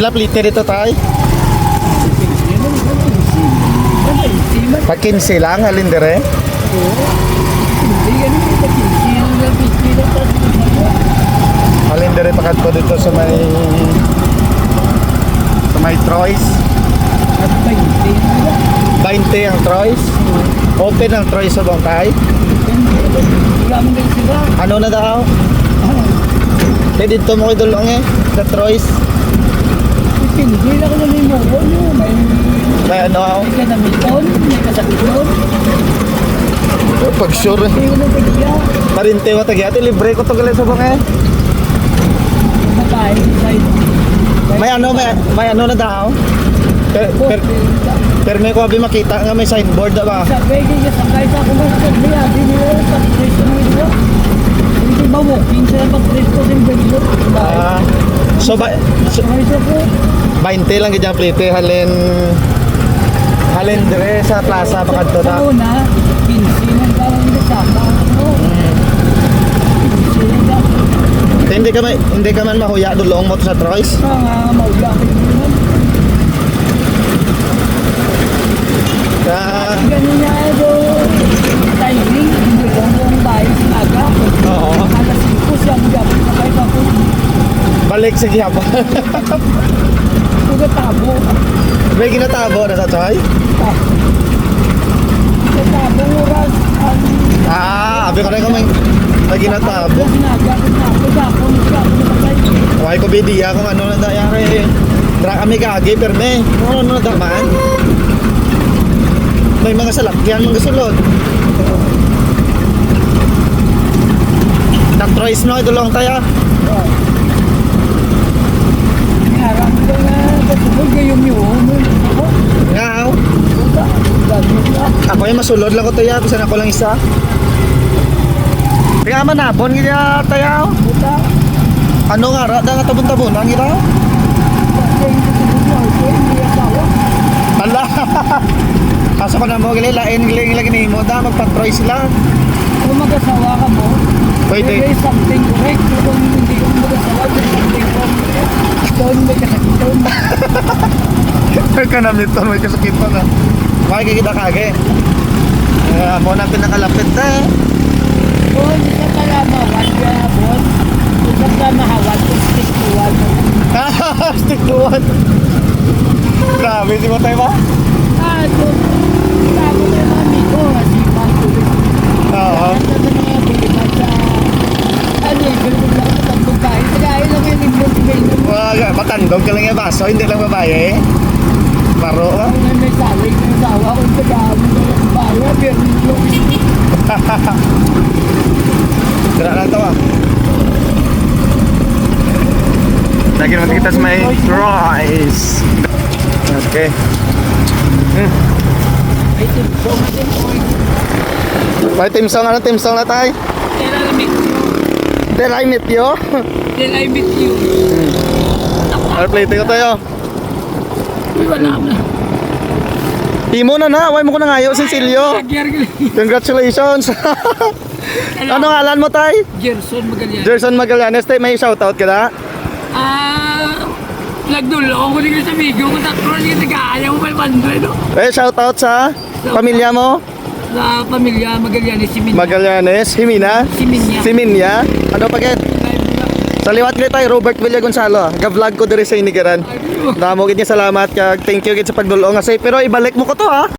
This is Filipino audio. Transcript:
Pila plite dito tay? Pag 15 lang, halin dire? Halin dire pakad ko dito sa may Troyes. 20 ang Troyes. Open ang Troyes sa bang tay? Ano na daw? Eh dito mo kayo dulong sa Troyes. Hindi lang ko namin mo. May ano ako? May kanamiton, may kasakiton. Pag sure Hindi ko na tagya. Marinte mo tagi ate, libre ko to galing sa bang Matay, side. May ano na daw? Per may ko abi makita nga may signboard da ba? Sabi niya sakay sa ako mas niya, di niya sa preso ng ilo. Hindi ba mo, pinsa pag preso din bagilo. So ba so, Ay sa ko. 20 lang gid plite halin dire sa plaza pakadto ta. Sa una, 15 ang parang nasama. Hindi ka man mahuya dulong mo to sa Troyes. Mga mauya ko yun. Ganun niya ito. Timing, hindi ko ang bahay sinaga. Oo. Alas 5 siya, hindi ako sakay pa ko. Balik sa gihapon. Tugatabo. May ginatabo na sa Troy? Tugatabo oras. Abi ka rin may ginatabo. Sinaga, tugatabo. Why ko bidiya kung ano na dayari. Dra kami kagi perme. Ano na daman? May mga salakyan mga sulod. Troyes no idulong tayo. Harap ko na, patubog kayong yun. Ngaw. Ako yung masulod lang ko tayo, bisan ako lang isa. Kaya manabon gina tayo. Ano nga ra da tabon-tabon ang ira? Hala. Kaso ko na mo gali lain lagi ni mo da magpa-Troy sila. Kung mag-asawa ka mo, Pwede. there is something correct. Kung hindi ka mag-asawa, there is something wrong. Doon may kasakiton. Kanam nito may kasakitan na. Makikita kage. Mo na pinakalapit na eh. Kung isa pala mawad ka hapon, isa ka mahawad kung stick to one. Stick to one. Grabe, di mo tayo ba? Doon. Tama na yung amigo. Kasi patuloy. Oo. At sa mga biliman sa ano yung gano'n lang sa pagkain. Kaya lang yung libros kayo. Matandog ka lang yung baso, hindi lang babae. Maro ka. Kung may saling ng asawa kung tagaan mo ng bawa, pero yung Tira lang to ah. Lagi naman kita sa may Troyes. Okay. ay tipsong natin po. May team song na tayo. Till I meet you. Till I meet you. Till I meet you. Airplay ko tayo. Uy, wala na. Imo na, why mo ko na ngayo, Cecilio. Congratulations. Ano ngalan mo tay? Gerson Magallanes. Gerson Magallanes tay, may shoutout ka na? Nagdulong ko din sa amigo ko. Tatlo rin yung nag-aayaw mo 500, no? Shoutout sa pamilya mo? Sa pamilya Magallanes, si Minya. Magallanes, Himina? Si Minya. Si Minya? Ano pa ket? Sa liwat ko tayo, Robert Villa Gonzalo. Ga-vlog ko diri sa Inigaran. Damo gid niya salamat kag thank you gid sa pagdulong. Pero ibalik mo ko to ha.